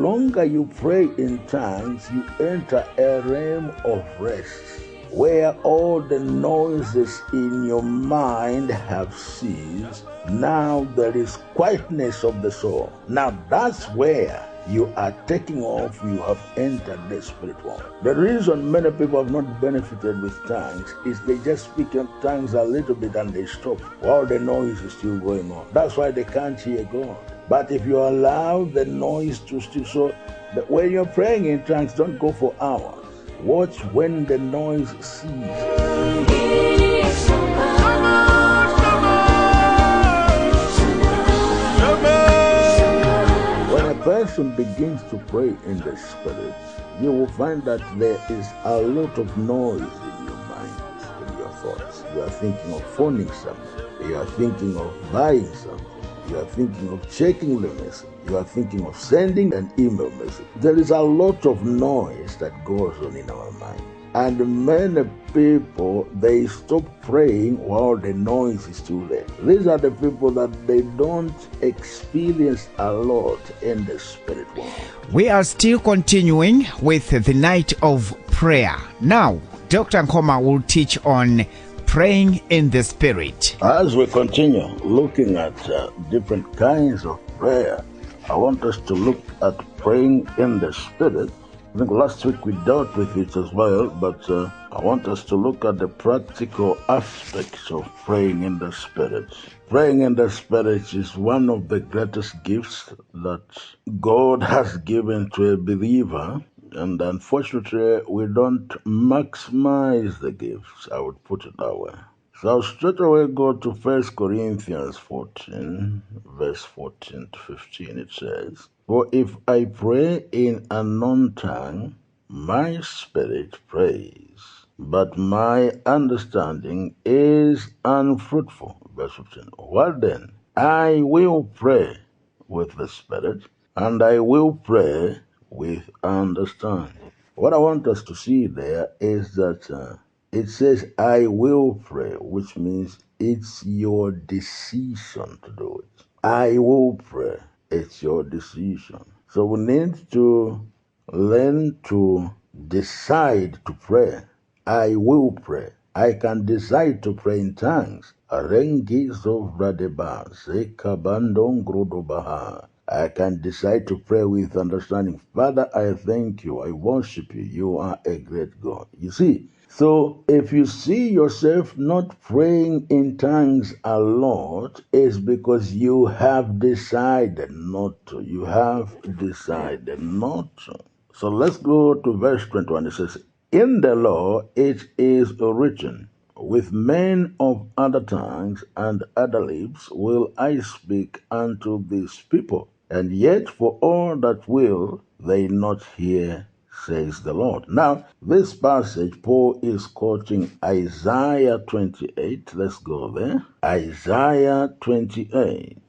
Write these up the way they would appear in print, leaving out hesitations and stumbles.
longer you pray in tongues, you enter a realm of rest, where all the noises in your mind have ceased. Now there is quietness of the soul. Now that's where you are taking off, you have entered the spirit world. The reason many people have not benefited with tongues is they just speak in tongues a little bit and they stop while the noise is still going on. That's why they can't hear God. But if you allow the noise to still, so when you're praying in tongues, don't go for hours. Watch when the noise ceases. When a person begins to pray in the Spirit, you will find that there is a lot of noise in your mind, in your thoughts. You are thinking of phoning something. You are thinking of buying something. You are thinking of checking the message. You are thinking of sending an email message. There is a lot of noise that goes on in our mind. And many people, they stop praying while the noise is still there. These are the people that they don't experience a lot in the spirit world. We are still continuing with the night of prayer. Now, Dr. Nkoma will teach on praying in the Spirit. As we continue looking at different kinds of prayer, I want us to look at praying in the Spirit. I think last week we dealt with it as well, but I want us to look at the practical aspects of praying in the Spirit. Praying in the Spirit is one of the greatest gifts that God has given to a believer. And unfortunately, we don't maximize the gifts, I would put it that way. So I'll straight away go to 1 Corinthians 14, verse 14 to 15. It says, "For if I pray in an unknown tongue, my spirit prays, but my understanding is unfruitful." Verse 15. "What then? I will pray with the Spirit, and I will pray with understanding." What I want us to see there is that it says, "I will pray," which means it's your decision to do it. I will pray. It's your decision. So we need to learn to decide to pray. I will pray. I can decide to pray in tongues. I can decide to pray with understanding. Father, I thank you. I worship you. You are a great God. You see, so if you see yourself not praying in tongues a lot, it's because you have decided not to. You have decided not to. So let's go to verse 21. It says, "In the law it is written, with men of other tongues and other lips will I speak unto these people. And yet for all that will they not hear, says the Lord." Now, this passage, Paul is quoting Isaiah 28. Let's go there. Isaiah 28,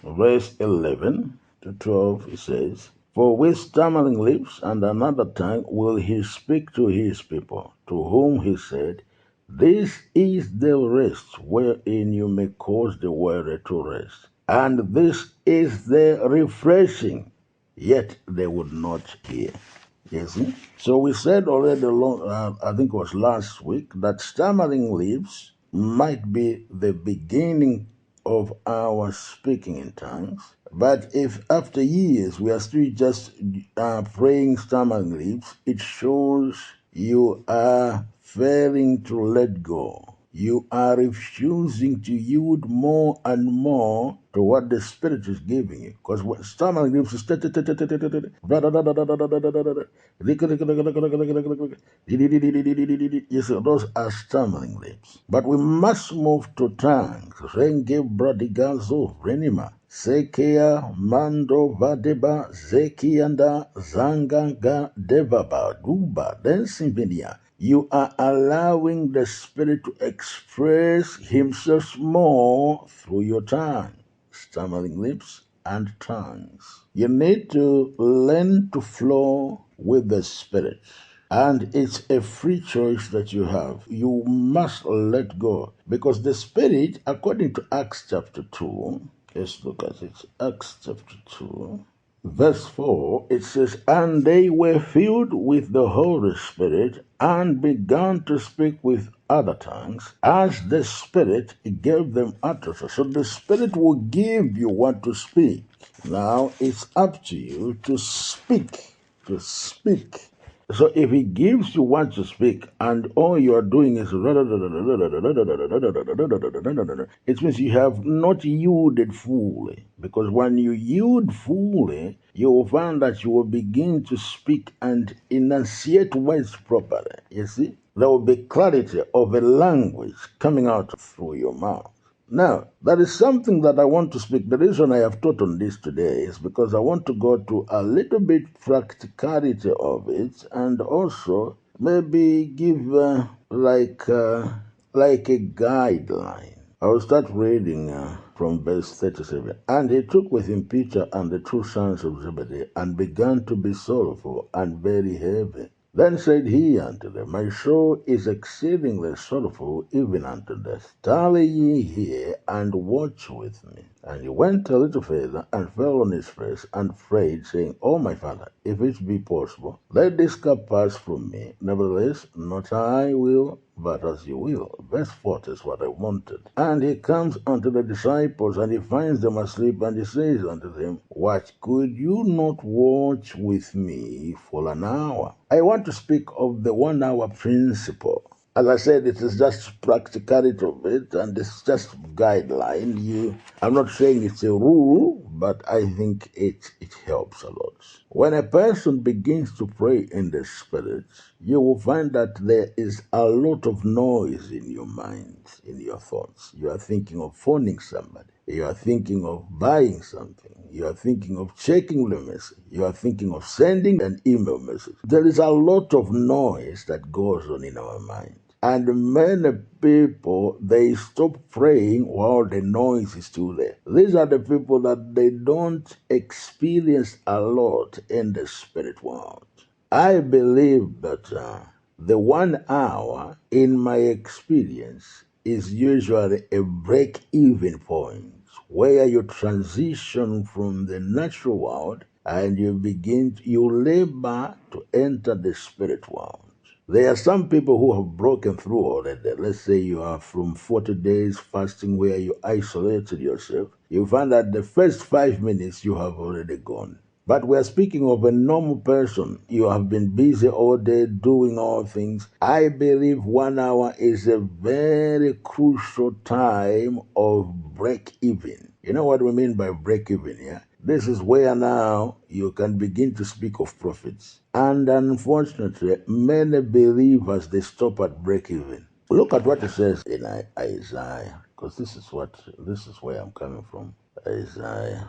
verse 11 to 12, it says, "For with stammering lips and another tongue will he speak to his people, to whom he said, This is the rest wherein you may cause the weary to rest. And this is the refreshing, yet they would not hear." You see? So we said already, I think it was last week, that stammering lips might be the beginning of our speaking in tongues. But if after years we are still just praying stammering lips, it shows you are failing to let go. You are refusing to yield more and more to what the Spirit is giving you. Because what stammering lips is yes, those are stammering lips. But we must move to tongues. Renge bradigazo renima. Sekea mando vadeba zekianda zanganga devaba duba densimvinia. You are allowing the Spirit to express Himself more through your tongue, stammering lips and tongues. You need to learn to flow with the Spirit. And it's a free choice that you have. You must let go. Because the Spirit, according to Acts chapter 2, let's look at it. Acts chapter 2. verse 4, it says, "And they were filled with the Holy Spirit and began to speak with other tongues as the Spirit gave them utterance." So the Spirit will give you what to speak. Now it's up to you to speak, to speak. So if he gives you what to speak and all you are doing is it means you have not yielded fully. Because when you yield fully, you will find that you will begin to speak and enunciate words properly. You see? There will be clarity of a language coming out through your mouth. Now, that is something that I want to speak. The reason I have taught on this today is because I want to go to a little bit practicality of it and also maybe give like a guideline. I will start reading from verse 37. "And he took with him Peter and the two sons of Zebedee and began to be sorrowful and very heavy. Then said he unto them, My soul is exceedingly sorrowful, even unto death. Tarry ye here, and watch with me. And he went a little further, and fell on his face, and prayed, saying, O my Father, if it be possible, let this cup pass from me. Nevertheless, not I will, but as you will." Verse 40 is what I wanted. "And he comes unto the disciples, and he finds them asleep, and he says unto them, What, could you not watch with me for an hour?" I want to speak of the 1 hour principle. As I said, it is just practicality of it, and it's just guideline. I'm not saying it's a rule, but I think it helps a lot. When a person begins to pray in the Spirit, you will find that there is a lot of noise in your mind, in your thoughts. You are thinking of phoning somebody. You are thinking of buying something. You are thinking of checking the message. You are thinking of sending an email message. There is a lot of noise that goes on in our mind. And many people, they stop praying while the noise is still there. These are the people that they don't experience a lot in the spirit world. I believe that the 1 hour, in my experience, is usually a break-even point where you transition from the natural world and you labor to enter the spirit world. There are some people who have broken through already. Let's say you are from 40 days fasting where you isolated yourself. You find that the first 5 minutes you have already gone. But we're speaking of a normal person. You have been busy all day doing all things. I believe 1 hour is a very crucial time of break even. You know what we mean by break even, yeah? This is where now you can begin to speak of profits. And unfortunately, many believers, they stop at break even. Look at what it says in Isaiah, because this is where I'm coming from. Isaiah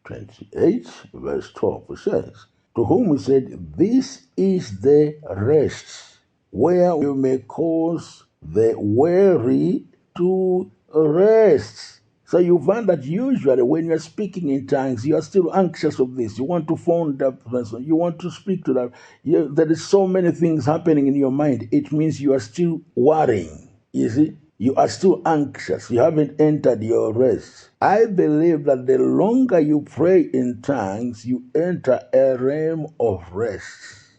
28, verse 12, it says, "To whom he said, This is the rest, where you may cause the weary to rest." So you find that usually when you're speaking in tongues, you are still anxious of this. You want to phone that person. You want to speak to that. There is so many things happening in your mind. It means you are still worrying. You see? You are still anxious. You haven't entered your rest. I believe that the longer you pray in tongues, you enter a realm of rest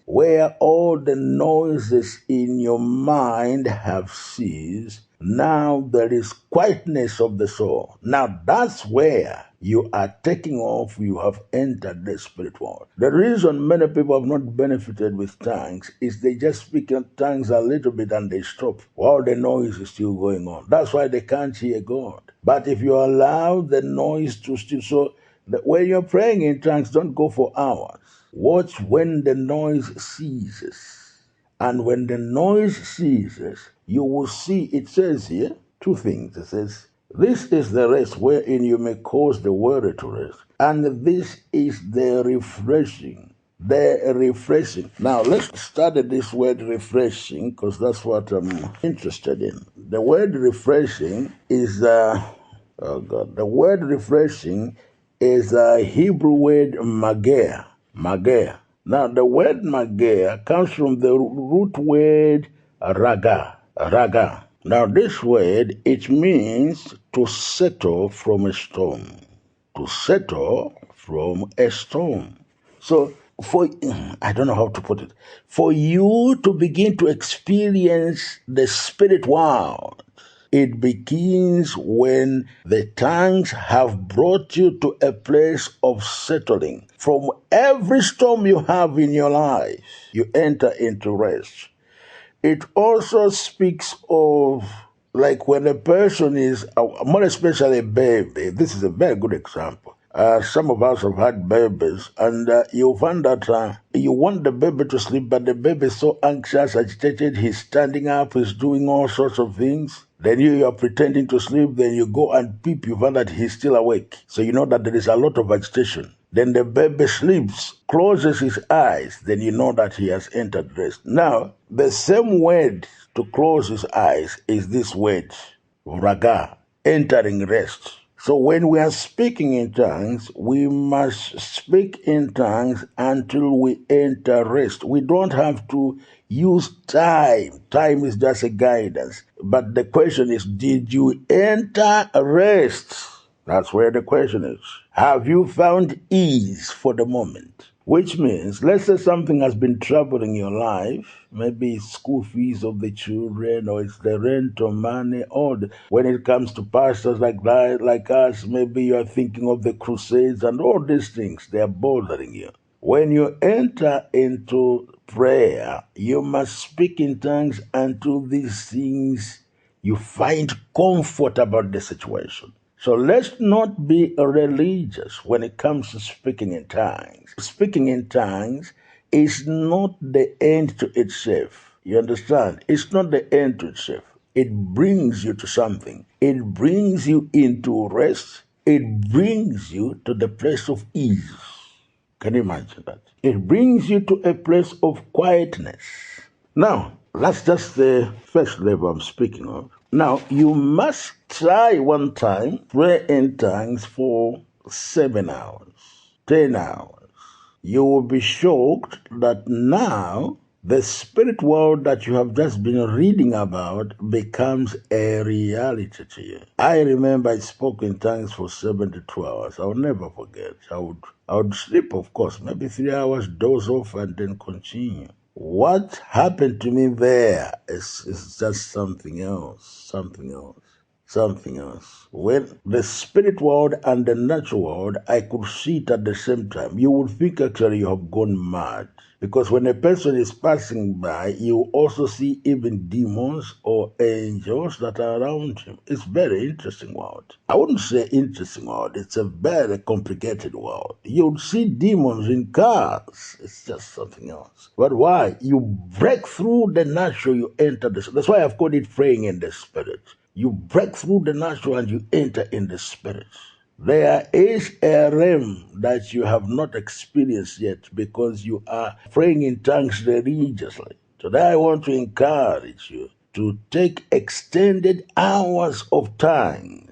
where all the noises in your mind have ceased. Now there is quietness of the soul. Now that's where you are taking off, you have entered the spirit world. The reason many people have not benefited with tongues is they just speak in tongues a little bit and they stop while the noise is still going on. That's why they can't hear God. But if you allow the noise to still, when you're praying in tongues, don't go for hours. Watch when the noise ceases. And when the noise ceases, you will see, it says here, two things. It says, "This is the rest wherein you may cause the weary to rest. And this is the refreshing." The refreshing. Now, let's study this word refreshing because that's what I'm interested in. The word refreshing is, the word refreshing is a Hebrew word mageh. Mageh. Now, the word mageh comes from the root word raga. Raga. Now, this word, it means to settle from a storm. To settle from a storm. So I don't know how to put it, for you to begin to experience the spirit world, it begins when the tongues have brought you to a place of settling. From every storm you have in your life, you enter into rest. It also speaks of like when a person is, more especially a baby. This is a very good example. Some of us have had babies, and you find that you want the baby to sleep, but the baby is so anxious, agitated, he's standing up, he's doing all sorts of things. Then you are pretending to sleep, then you go and peep, you find that he's still awake. So you know that there is a lot of agitation. Then the baby sleeps, closes his eyes, then you know that he has entered rest. Now, the same word to close his eyes is this word, raga, entering rest. So when we are speaking in tongues, we must speak in tongues until we enter rest. We don't have to use time. Time is just a guidance. But the question is, did you enter rest? That's where the question is. Have you found ease for the moment? Which means, let's say something has been troubling your life. Maybe it's school fees of the children, or it's the rent or money, or when it comes to pastors like that, like us, maybe you are thinking of the crusades and all these things. They are bothering you. When you enter into prayer, you must speak in tongues until these things you find comfort about the situation. So let's not be religious when it comes to speaking in tongues. Speaking in tongues is not the end to itself. You understand? It's not the end to itself. It brings you to something. It brings you into rest. It brings you to the place of ease. Can you imagine that? It brings you to a place of quietness. Now, that's just the first level I'm speaking of. Now, you must try one time, pray in tongues for 7 hours, 10 hours. You will be shocked that now the spirit world that you have just been reading about becomes a reality to you. I remember I spoke in tongues for 72 hours. I'll never forget. I would sleep, of course, maybe 3 hours, doze off, and then continue. What happened to me there is just something else, something else, something else. When the spirit world and the natural world, I could see it at the same time. You would think actually you have gone mad. Because when a person is passing by, you also see even demons or angels that are around him. It's very interesting world. I wouldn't say interesting world. It's a very complicated world. You'd see demons in cars. It's just something else. But why? You break through the natural, you enter the... That's why I've called it praying in the spirit. You break through the natural and you enter in the spirit. There is a realm that you have not experienced yet because you are praying in tongues religiously. Today I want to encourage you to take extended hours of time.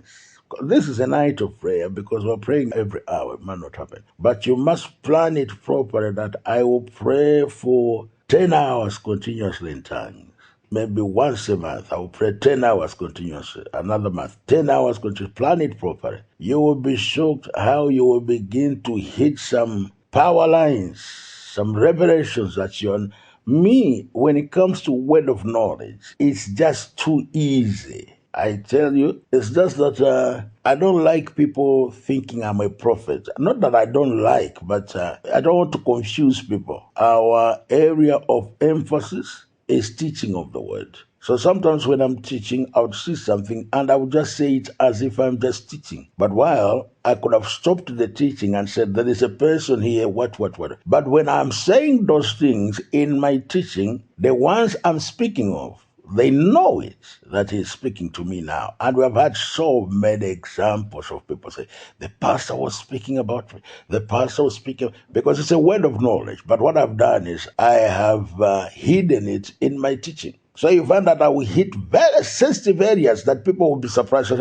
This is a night of prayer because we're praying every hour. It might not happen. But you must plan it properly that I will pray for 10 hours continuously in tongues. Maybe once a month, I will pray 10 hours continuously. Another month, 10 hours continuously. Plan it properly. You will be shocked how you will begin to hit some power lines, some revelations that you're on. Me, when it comes to word of knowledge, it's just too easy. I tell you, it's just that I don't like people thinking I'm a prophet. Not that I don't like, but I don't want to confuse people. Our area of emphasis is teaching of the word. So sometimes when I'm teaching, I would see something and I would just say it as if I'm just teaching. But while I could have stopped the teaching and said, there is a person here, what. But when I'm saying those things in my teaching, the ones I'm speaking of, they know it, that he's speaking to me now. And we have had so many examples of people say, the pastor was speaking about me. The pastor was speaking, because it's a word of knowledge. But what I've done is I have hidden it in my teaching. So you find that I will hit very sensitive areas that people will be surprised.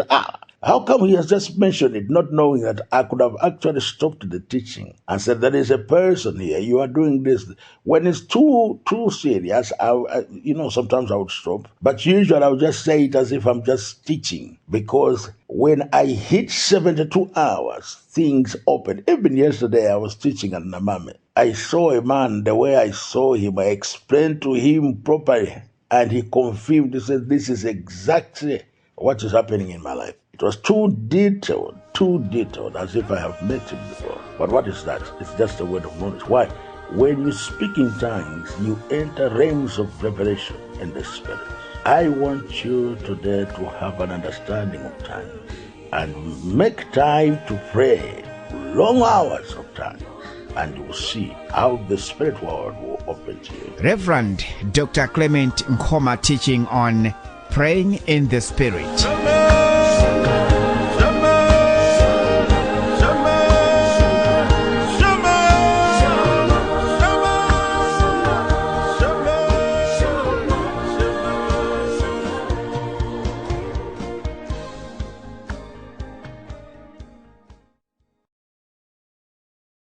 How come he has just mentioned it, not knowing that I could have actually stopped the teaching and said, there is a person here, you are doing this. When it's too serious, sometimes I would stop. But usually I would just say it as if I'm just teaching. Because when I hit 72 hours, things open. Even yesterday I was teaching at Namame. I saw a man, the way I saw him, I explained to him properly. And he confirmed, he said, this is exactly what is happening in my life. It was too detailed, as if I have met him before. But what is that? It's just a word of knowledge. Why? When you speak in tongues, you enter realms of revelation in the Spirit. I want you today to have an understanding of tongues and make time to pray long hours of tongues. And you will see how the spirit world will open to you. Reverend Dr. Clement Nkoma teaching on praying in the Spirit.